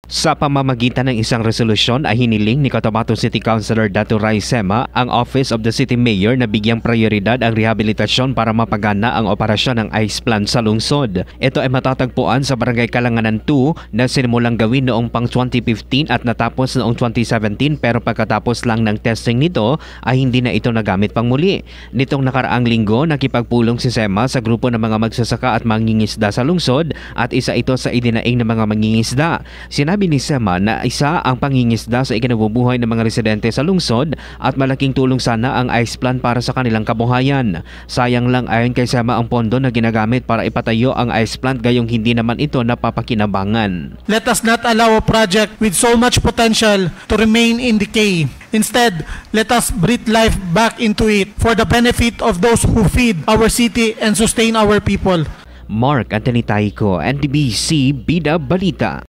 Sa pamamagitan ng isang resolusyon ay hiniling ni Cotabato City Councilor Dato Rai Sema ang Office of the City Mayor na bigyang prioridad ang rehabilitasyon para mapagana ang operasyon ng ice plant sa lungsod. Ito ay matatagpuan sa Barangay Kalanganan 2 na sinimulang gawin noong pang 2015 at natapos noong 2017 pero pagkatapos lang ng testing nito ay hindi na ito nagamit pang muli. Nitong nakaraang linggo, nakipagpulong si Sema sa grupo ng mga magsasaka at mangingisda sa lungsod at isa ito sa idinaing ng mga mangingisda. Sinabi ni Sema na isa ang pangingisda sa ikinabubuhay ng mga residente sa lungsod at malaking tulong sana ang ice plant para sa kanilang kabuhayan. Sayang lang ayon kay Sema ang pondo na ginagamit para ipatayo ang ice plant gayong hindi naman ito napapakinabangan. Let us not allow a project with so much potential to remain in decay. Instead, let us breathe life back into it for the benefit of those who feed our city and sustain our people. Mark Anthony Taico, NTBC Bida Balita.